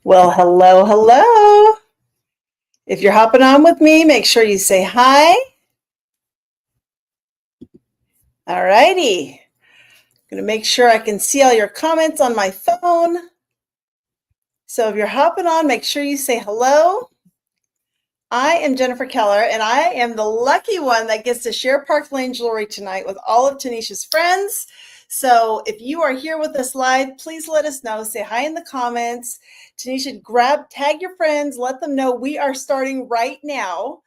Well, hello, hello. If you're hopping on with me, make sure you say hi. All righty. I'm going to make sure I can see all your comments on my phone. So if you're hopping on, make sure you say hello. I am Jennifer Keller, and I am the lucky one that gets to share Park Lane Jewelry tonight with all of Tonesha's friends. So if you are here with us live, please let us know. Say hi in the comments. Tonesha, tag your friends, let them know we are starting right now.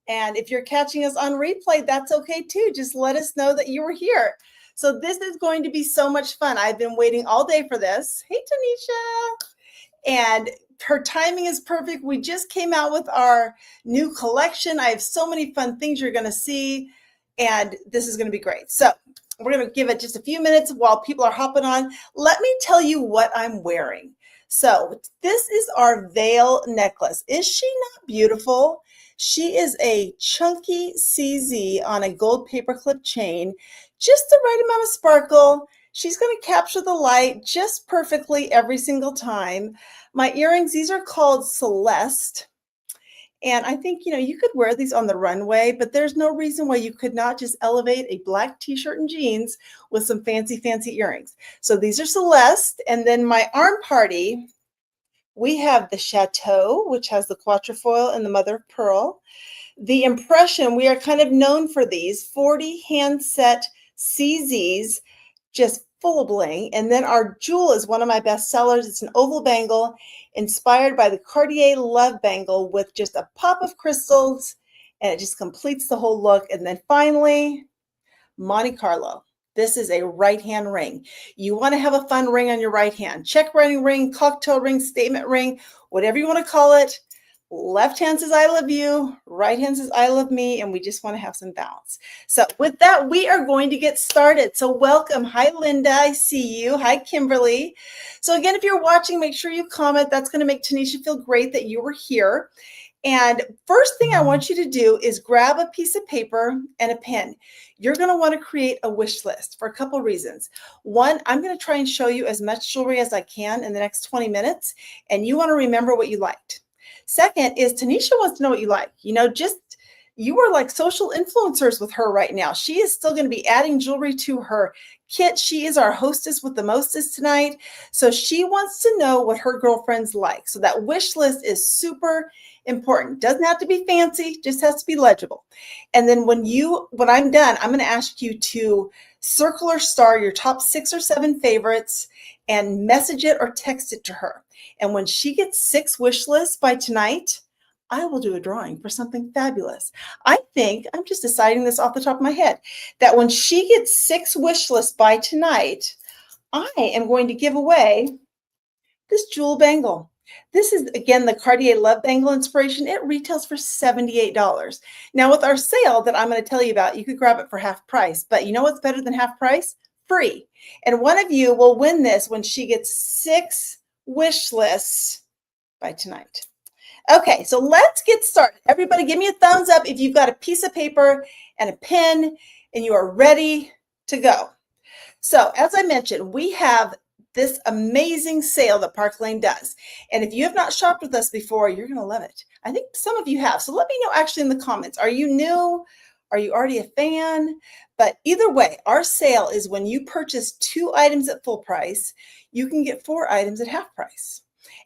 And if you're catching us on replay, that's okay too. Just let us know that you were here. So this is going to be so much fun. I've been waiting all day for this. Hey, Tonesha. And her timing is perfect. We just came out with our new collection. I have so many fun things you're going to see, and this is going to be great. So we're going to give it just a few minutes while people are hopping on. Let me tell you what I'm wearing. So this is our veil necklace. Is she not beautiful? She is a chunky CZ on a gold paperclip chain, just the right amount of sparkle. She's going to capture the light just perfectly every single time. My earrings, these are called Celeste. And I think, you could wear these on the runway, but there's no reason why you could not just elevate a black t-shirt and jeans with some fancy, fancy earrings. So these are Celeste. And then my arm party, we have the Chateau, which has the quatrefoil and the mother of pearl. The Impression, we are kind of known for these 40 hand set CZs, just full of bling. And then our jewel is one of my best sellers. It's an oval bangle inspired by the Cartier Love Bangle with just a pop of crystals, and it just completes the whole look. And then finally, Monte Carlo. This is a right hand ring. You want to have a fun ring on your right hand. Check writing ring, cocktail ring, statement ring, whatever you want to call it. Left hand says I love you, right hand says I love me, and we just want to have some balance. So with that, we are going to get started. So welcome. Hi, Linda. I see you. Hi, Kimberly. So again, if you're watching, make sure you comment. That's going to make Tonesha feel great that you were here. And first thing I want you to do is grab a piece of paper and a pen. You're going to want to create a wish list for a couple of reasons. One, I'm going to try and show you as much jewelry as I can in the next 20 minutes, and you want to remember what you liked. Second is Tonesha wants to know what you like. You are like social influencers with her right now. She is still going to be adding jewelry to her kit. She is our hostess with the mostest tonight. So she wants to know what her girlfriends like. So that wish list is super important. Doesn't have to be fancy, just has to be legible. And then when I'm done, I'm going to ask you to circle or star your top 6 or 7 favorites and message it or text it to her. And when she gets 6 wish lists by tonight, I will do a drawing for something fabulous. I think, I'm just deciding this off the top of my head, that when she gets 6 wish lists by tonight, I am going to give away this jewel bangle. This is, again, the Cartier Love Bangle Inspiration. It retails for $78. Now, with our sale that I'm going to tell you about, you could grab it for half price. But you know what's better than half price? Free. And one of you will win this when she gets 6 wish lists by tonight. Okay, so let's get started. Everybody give me a thumbs up if you've got a piece of paper and a pen and you are ready to go. So as I mentioned, we have this amazing sale that Park Lane does. And if you have not shopped with us before, you're going to love it. I think some of you have. So let me know actually in the comments. Are you new? Are you already a fan? But either way, our sale is when you purchase 2 items at full price, you can get 4 items at half price.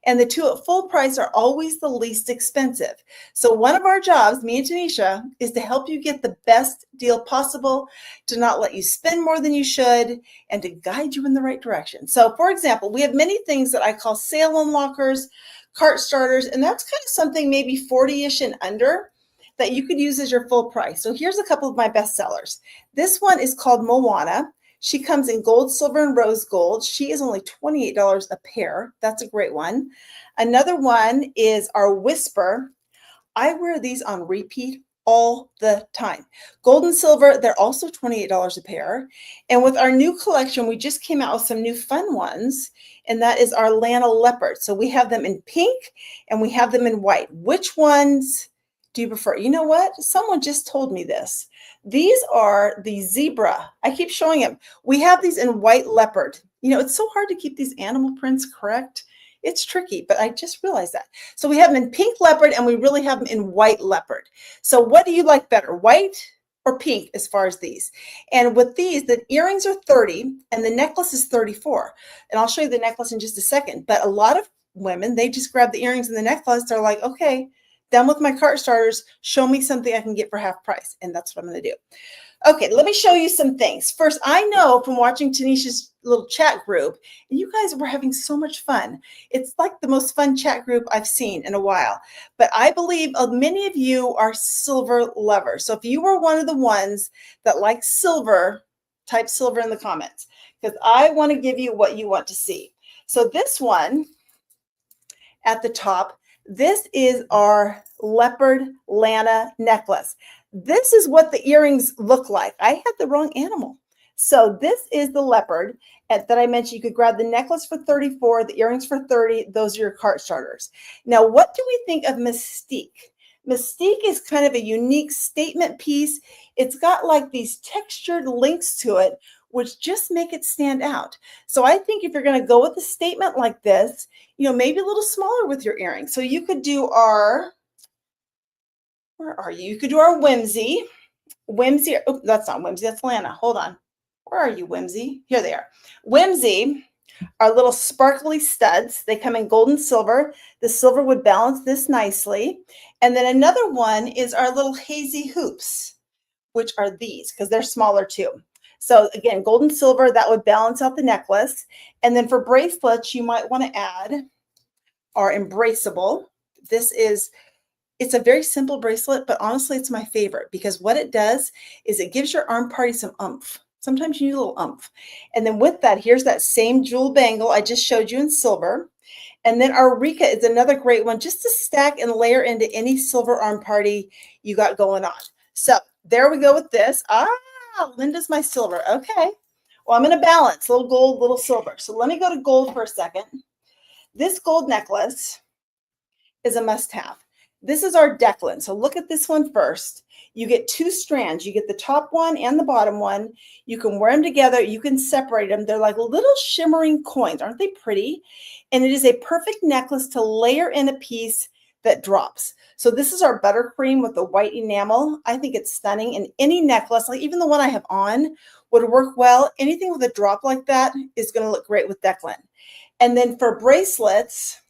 And the 2 at full price are always the least expensive. So one of our jobs, me and Tonesha, is to help you get the best deal possible, to not let you spend more than you should, and to guide you in the right direction. So for example, we have many things that I call sale unlockers, cart starters, and that's kind of something maybe 40-ish and under that you could use as your full price. So here's a couple of my best sellers. This one is called Moana. She comes in gold, silver, and rose gold. She is only $28 a pair. That's a great one. Another one is our Whisper. I wear these on repeat all the time. Gold and silver, they're also $28 a pair. And with our new collection, we just came out with some new fun ones, and that is our Lana Leopard. So we have them in pink and we have them in white. Which ones do you prefer? You know what? Someone just told me this. These are the zebra. I keep showing them. We have these in white leopard. It's so hard to keep these animal prints correct. It's tricky, but I just realized that. So we have them in pink leopard and we really have them in white leopard. So what do you like better, white or pink as far as these? And with these, the earrings are 30 and the necklace is 34. And I'll show you the necklace in just a second. But a lot of women, they just grab the earrings and the necklace. They're like, okay, done with my cart starters. Show me something I can get for half price. And that's what I'm going to do. Okay, let me show you some things. First, I know from watching Tonesha's little chat group, and you guys were having so much fun. It's like the most fun chat group I've seen in a while. But I believe many of you are silver lovers. So if you were one of the ones that like silver, type silver in the comments, because I want to give you what you want to see. So this one at the top, this is our leopard Lana necklace. This is what the earrings look like. I had the wrong animal. So this is the leopard that I mentioned. You could grab the necklace for 34, the earrings for 30. Those are your cart starters. Now, what do we think of Mystique? Mystique is kind of a unique statement piece. It's got like these textured links to it, which just make it stand out. So I think if you're going to go with a statement like this, maybe a little smaller with your earrings. So you could do our, where are you? You could do our Whimsy. Whimsy, oh, that's not Whimsy, that's Lana. Hold on. Where are you, Whimsy? Here they are. Whimsy are little sparkly studs. They come in gold and silver. The silver would balance this nicely. And then another one is our little hazy hoops, which are these because they're smaller too. So again, gold and silver, that would balance out the necklace. And then for bracelets, you might want to add our embraceable. It's a very simple bracelet, but honestly, it's my favorite because what it does is it gives your arm party some oomph. Sometimes you need a little oomph. And then with that, here's that same jewel bangle I just showed you in silver. And then our Rika is another great one just to stack and layer into any silver arm party you got going on. So there we go with this. Linda's my silver. Okay. Well, I'm going to balance, little gold, little silver. So let me go to gold for a second. This gold necklace is a must-have. This is our Declan. So look at this one first. You get two strands. You get the top one and the bottom one. You can wear them together. You can separate them. They're like little shimmering coins. Aren't they pretty? And it is a perfect necklace to layer in a piece that drops. So this is our buttercream with the white enamel. I think it's stunning. And any necklace, like even the one I have on, would work well. Anything with a drop like that is going to look great with Declan. And then for bracelets,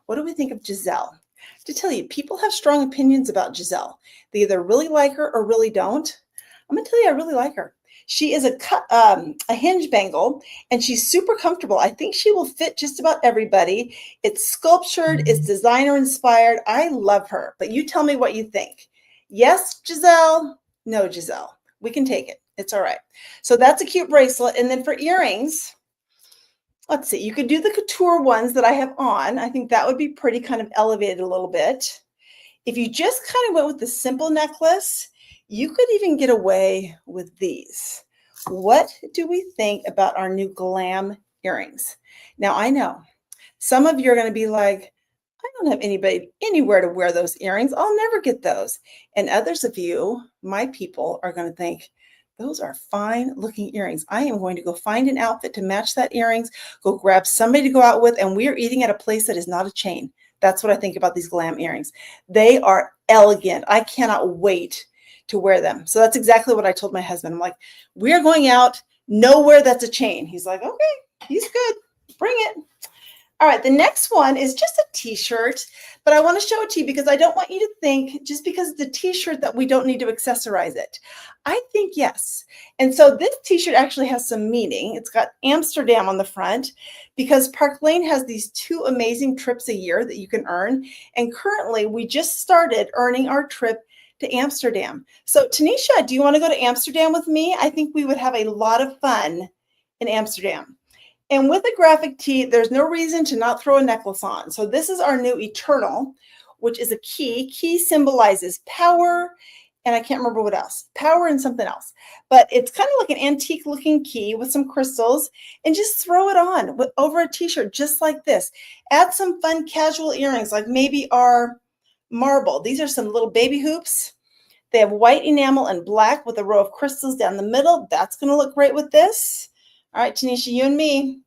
what do we think of Giselle? To tell you, people have strong opinions about Giselle. They either really like her or really don't. I'm going to tell you, I really like her. She is a hinge bangle, and she's super comfortable. I think she will fit just about everybody. It's sculptured. It's designer inspired. I love her. But you tell me what you think. Yes, Giselle. No, Giselle. We can take it. It's all right. So that's a cute bracelet. And then for earrings, let's see, you could do the couture ones that I have on. I think that would be pretty, kind of elevated a little bit. If you just kind of went with the simple necklace, you could even get away with these. What do we think about our new glam earrings? Now, I know some of you are going to be like, I don't have anybody anywhere to wear those earrings. I'll never get those. And others of you, my people, are going to think, those are fine looking earrings. I am going to go find an outfit to match that earrings, go grab somebody to go out with, and we are eating at a place that is not a chain. That's what I think about these glam earrings. They are elegant. I cannot wait to wear them. So that's exactly what I told my husband. I'm like, we're going out nowhere that's a chain. He's like, okay, he's good. Bring it. All right, the next one is just a t-shirt, but I want to show it to you because I don't want you to think just because it's a t-shirt that we don't need to accessorize it. I think yes. And so this t-shirt actually has some meaning. It's got Amsterdam on the front because Park Lane has these 2 amazing trips a year that you can earn. And currently we just started earning our trip to Amsterdam. So Tonesha, do you want to go to Amsterdam with me? I think we would have a lot of fun in Amsterdam. And with a graphic tee, there's no reason to not throw a necklace on. So this is our new Eternal, which is a key. Key symbolizes power, and I can't remember what else. Power and something else. But it's kind of like an antique looking key with some crystals, and just throw it on over a t-shirt just like this. Add some fun casual earrings, like maybe our marble. These are some little baby hoops. They have white enamel and black with a row of crystals down the middle. That's going to look great with this. All right, Tonesha, you and me.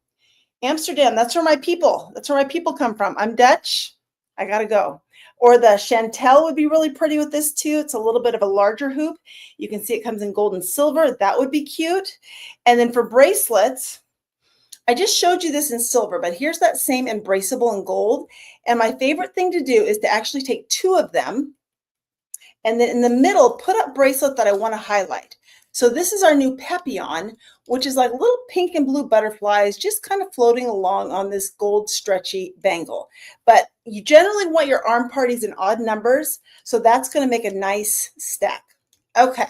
Amsterdam, that's where my people come from. I'm Dutch. I gotta go. Or the Chantel would be really pretty with this too. It's a little bit of a larger hoop. You can see it comes in gold and silver. That would be cute. And then for bracelets, I just showed you this in silver, but here's that same embraceable in gold. And my favorite thing to do is to actually take two of them and then in the middle, put up bracelet that I want to highlight. So this is our new Papillon, which is like little pink and blue butterflies just kind of floating along on this gold stretchy bangle. But you generally want your arm parties in odd numbers, so that's going to make a nice stack. Okay.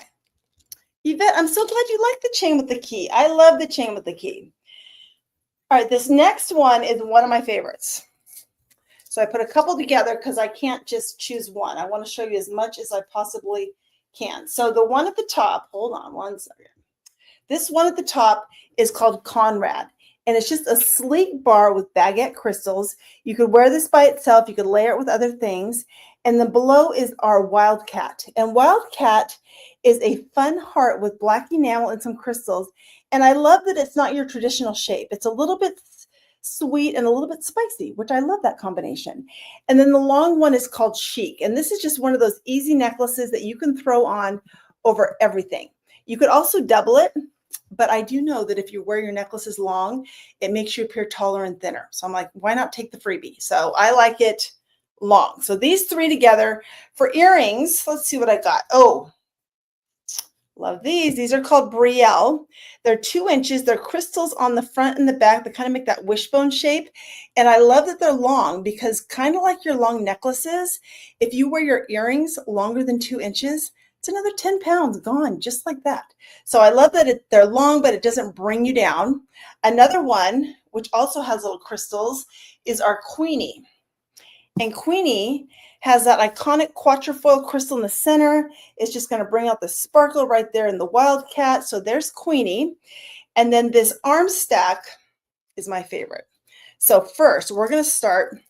Yvette, I'm so glad you like the chain with the key. I love the chain with the key. All right, this next one is one of my favorites. So I put a couple together because I can't just choose one. I want to show you as much as I possibly can. So the one at the top, hold on one second. This one at the top is called Conrad, and it's just a sleek bar with baguette crystals. You could wear this by itself. You could layer it with other things. And then below is our Wildcat. And Wildcat is a fun heart with black enamel and some crystals. And I love that it's not your traditional shape. It's a little bit sweet and a little bit spicy, which I love that combination. And then the long one is called Chic. And this is just one of those easy necklaces that you can throw on over everything. You could also double it, but I do know that if you wear your necklaces long, it makes you appear taller and thinner. So I'm like, why not take the freebie? So I like it long. So these three together. For earrings, let's see what I got. Oh, love these. These are called Brielle. They're 2 inches. They're crystals on the front and the back that kind of make that wishbone shape. And I love that they're long because kind of like your long necklaces, if you wear your earrings longer than 2 inches, it's another 10 pounds gone just like that. So I love that they're long, but it doesn't bring you down. Another one, which also has little crystals, is our Queenie. And Queenie has that iconic quatrefoil crystal in the center. It's just going to bring out the sparkle right there in the Wildcat. So there's Queenie. And then this arm stack is my favorite. So first, we're going to start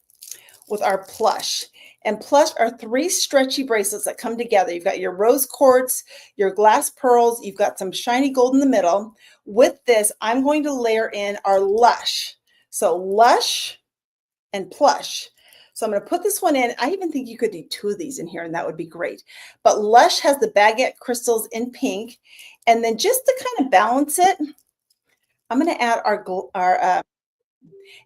with our plush. And plush are 3 stretchy bracelets that come together. You've got your rose quartz, your glass pearls. You've got some shiny gold in the middle. With this, I'm going to layer in our lush. So lush and plush. So I'm going to put this one in. I even think you could do 2 of these in here, and that would be great. But Lush has the baguette crystals in pink. And then just to kind of balance it, I'm going to add our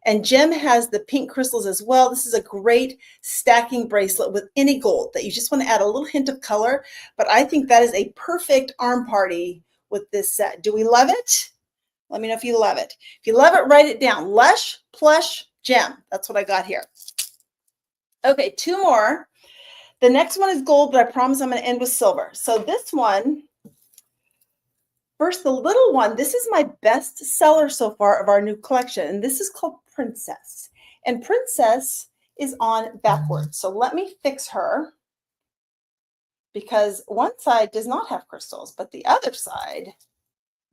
and Gem has the pink crystals as well. This is a great stacking bracelet with any gold that you just want to add a little hint of color. But I think that is a perfect arm party with this set. Do we love it? Let me know if you love it. If you love it, write it down. Lush, plush, Gem. That's what I got here. Okay, 2 more. The next one is gold, but I promise I'm going to end with silver. So this one, first, the little one, this is my best seller so far of our new collection, and this is called Princess. And Princess is on backwards. So let me fix her because one side does not have crystals, but the other side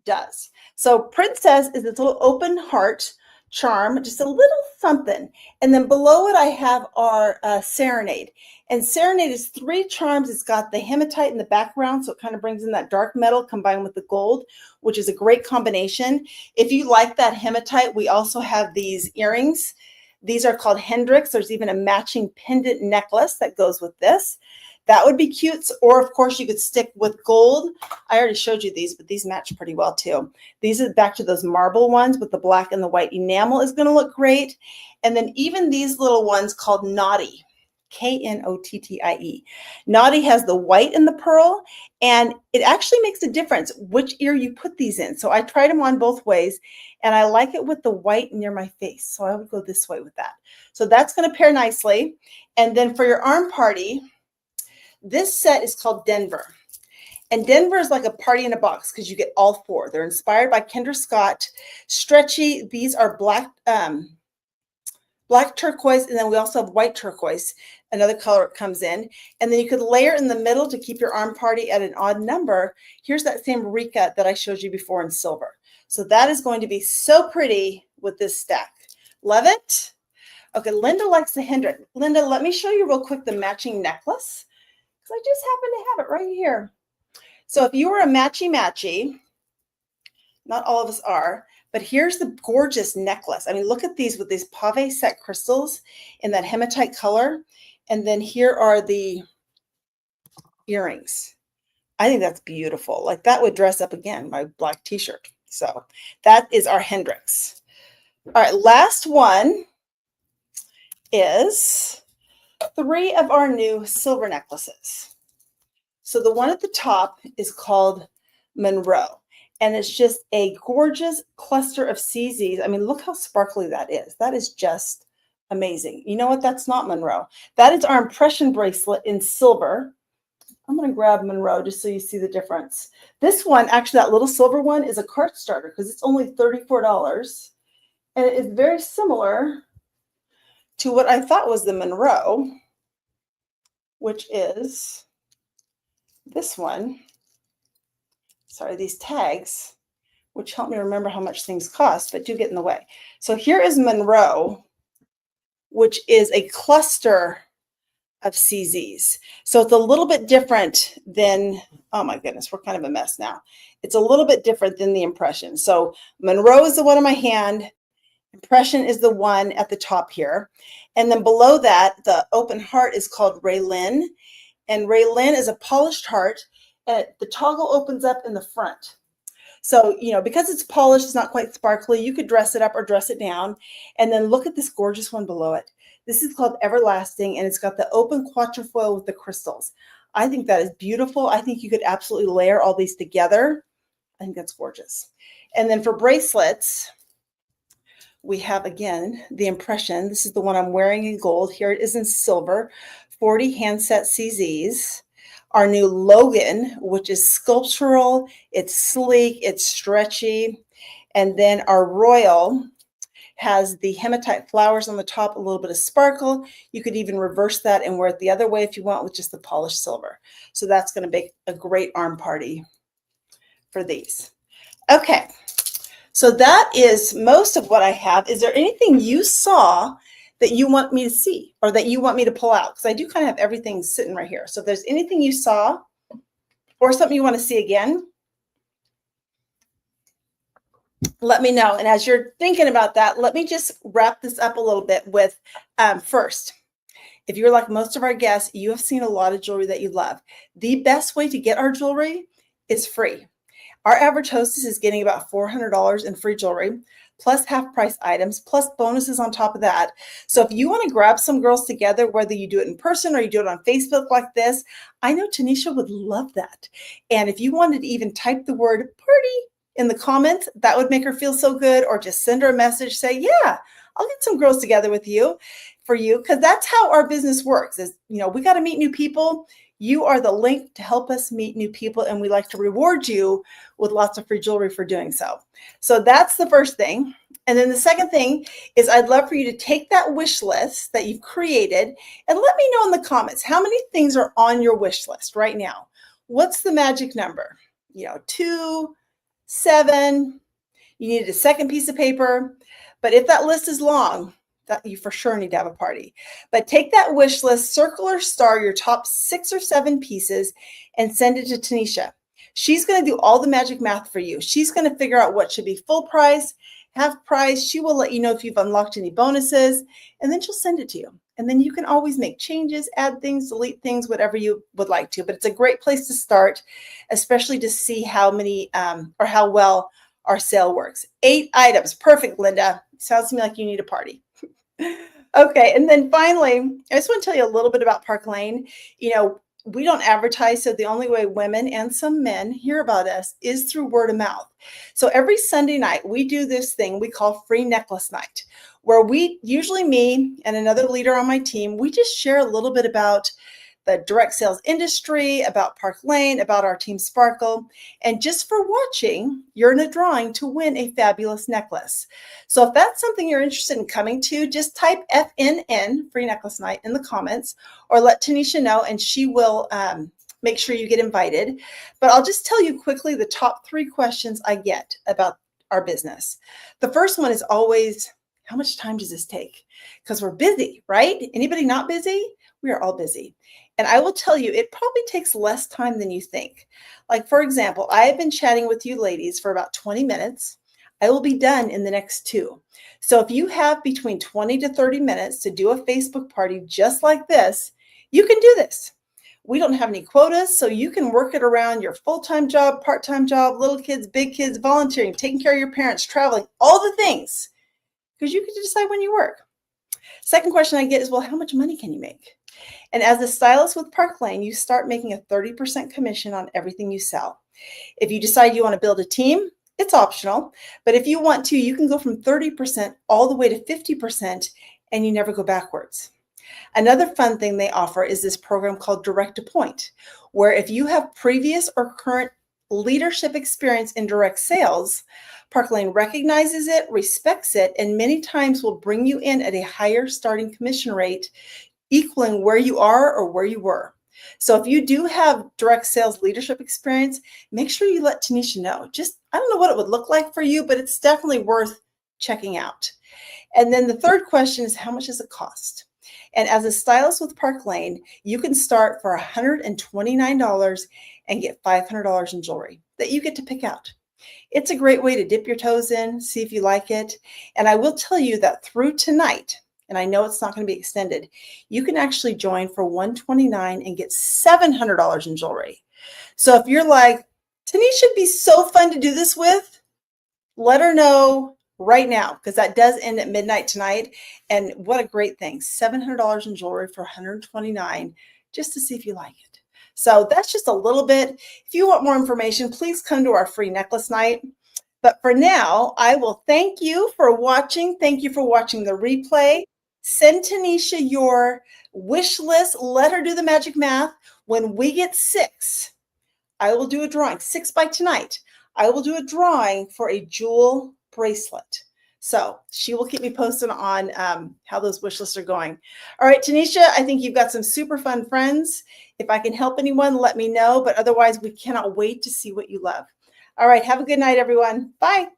does. So Princess is this little open heart charm, just a little something. And then below it, I have our Serenade. And Serenade is 3 charms. It's got the hematite in the background, so it kind of brings in that dark metal combined with the gold, which is a great combination. If you like that hematite, we also have these earrings. These are called Hendrix. There's even a matching pendant necklace that goes with this. That would be cute. Or, of course, you could stick with gold. I already showed you these, but these match pretty well, too. These are back to those marble ones with the black and the white enamel is going to look great. And then even these little ones called Naughty, K-N-O-T-T-I-E. Naughty has the white and the pearl, and it actually makes a difference which ear you put these in. So I tried them on both ways, and I like it with the white near my face. So I would go this way with that. So that's going to pair nicely. And then for your arm party, this set is called Denver. And Denver is like a party in a box because you get all 4. They're inspired by Kendra Scott. Stretchy. These are black turquoise, and then we also have white turquoise, another color it comes in. And then you could layer in the middle to keep your arm party at an odd number. Here's that same Rika that I showed you before in silver. So that is going to be so pretty with this stack. Love it? Okay, Linda likes the Hendrix. Linda, let me show you real quick the matching necklace. I just happen to have it right here. So if you were a matchy-matchy, not all of us are, But here's the gorgeous necklace. I mean, look at these with these pave set crystals in that hematite color. And then here are the earrings. I think that's beautiful. Like that would dress up again my black t-shirt. So that is our Hendrix. All right, last one is 3 of our new silver necklaces. So the one at the top is called Monroe, and it's just a gorgeous cluster of CZs. I mean, look how sparkly that is. That is just amazing. You know what? That's not Monroe. That is our impression bracelet in silver. I'm going to grab Monroe just so you see the difference. This one, actually, that little silver one is a cart starter because it's only $34. And it is very similar to what I thought was the Monroe, which is this one. Sorry, these tags, which help me remember how much things cost, but do get in the way. So here is Monroe, which is a cluster of CZs. So it's a little bit different than, oh my goodness, we're kind of a mess now. It's a little bit different than the impression. So Monroe is the one in my hand. Impression is the one at the top here. And then below that, the open heart is called Raylin. And Raylin is a polished heart. And the toggle opens up in the front. So, you know, because it's polished, it's not quite sparkly, you could dress it up or dress it down. And then look at this gorgeous one below it. This is called Everlasting, and it's got the open quatrefoil with the crystals. I think that is beautiful. I think you could absolutely layer all these together. I think that's gorgeous. And then for bracelets, we have, again, the impression. This is the one I'm wearing in gold. Here it is in silver, 40 handset CZs. Our new Logan, which is sculptural, it's sleek, it's stretchy. And then our Royal has the hematite flowers on the top, a little bit of sparkle. You could even reverse that and wear it the other way if you want with just the polished silver. So that's going to make a great arm party for these. Okay, so that is most of what I have. Is there anything you saw that you want me to see or that you want me to pull out? Because I do kind of have everything sitting right here. So if there's anything you saw or something you want to see again, let me know. And as you're thinking about that, let me just wrap this up a little bit with first, if you're like most of our guests, you have seen a lot of jewelry that you love. The best way to get our jewelry is free. Our average hostess is getting about $400 in free jewelry, plus half price items, plus bonuses on top of that. So if you want to grab some girls together, whether you do it in person or you do it on Facebook like this, I know Tonesha would love that. And if you wanted to even type the word party in the comments, that would make her feel so good, or just send her a message, say, yeah, I'll get some girls together with you for you, because that's how our business works is, you know, we got to meet new people. You are the link to help us meet new people, and we like to reward you with lots of free jewelry for doing so. So that's the first thing. And then the second thing is I'd love for you to take that wish list that you've created and let me know in the comments how many things are on your wish list right now. What's the magic number? You know, 2, 7, you needed a second piece of paper. But if that list is long, that you for sure need to have a party. But take that wish list, circle or star your top 6 or 7 pieces, and send it to Tonesha. She's going to do all the magic math for you. She's going to figure out what should be full price, half price. She will let you know if you've unlocked any bonuses, and then she'll send it to you. And then you can always make changes, add things, delete things, whatever you would like to. But it's a great place to start, especially to see how many or how well our sale works. 8 items. Perfect, Linda. Sounds to me like you need a party. Okay, and then finally, I just want to tell you a little bit about Park Lane. You know, we don't advertise, so the only way women and some men hear about us is through word of mouth. So every Sunday night, we do this thing we call Free Necklace Night, where we, usually me and another leader on my team, we just share a little bit about the direct sales industry, about Park Lane, about our team Sparkle. And just for watching, you're in a drawing to win a fabulous necklace. So if that's something you're interested in coming to, just type FNN, Free Necklace Night, in the comments, or let Tonesha know and she will make sure you get invited. But I'll just tell you quickly the top 3 questions I get about our business. The first one is always, how much time does this take? Because we're busy, right? Anybody not busy? We are all busy. And I will tell you, it probably takes less time than you think. Like, for example, I have been chatting with you ladies for about 20 minutes. I will be done in the next 2. So if you have between 20 to 30 minutes to do a Facebook party just like this, you can do this. We don't have any quotas, so you can work it around your full-time job, part-time job, little kids, big kids, volunteering, taking care of your parents, traveling, all the things, because you get to decide when you work. Second question I get is, well, how much money can you make? And as a stylist with Park Lane, you start making a 30% commission on everything you sell. If you decide you want to build a team, it's optional. But if you want to, you can go from 30% all the way to 50% and you never go backwards. Another fun thing they offer is this program called Direct to Point, where if you have previous or current leadership experience in direct sales, Park Lane recognizes it, respects it, and many times will bring you in at a higher starting commission rate, equaling where you are or where you were. So if you do have direct sales leadership experience, make sure you let Tonesha know. I don't know what it would look like for you, but it's definitely worth checking out. And then the third question is, how much does it cost? And as a stylist with Park Lane, you can start for $129 and get $500 in jewelry that you get to pick out. It's a great way to dip your toes in, see if you like it. And I will tell you that through tonight, and I know it's not going to be extended, you can actually join for $129 and get $700 in jewelry. So if you're like, Tonesha would be so fun to do this with, let her know right now, because that does end at midnight tonight. And what a great thing, $700 in jewelry for $129, just to see if you like it. So that's just a little bit. If you want more information, please come to our free necklace night. But for now, I will thank you for watching. Thank you for watching the replay. Send Tonesha your wish list. Let her do the magic math. When we get 6, I will do a drawing, 6 by tonight. I will do a drawing for a jewel bracelet. So she will keep me posted on how those wish lists are going. All right, Tonesha, I think you've got some super fun friends. If I can help anyone, let me know. But otherwise, we cannot wait to see what you love. All right, have a good night, everyone. Bye.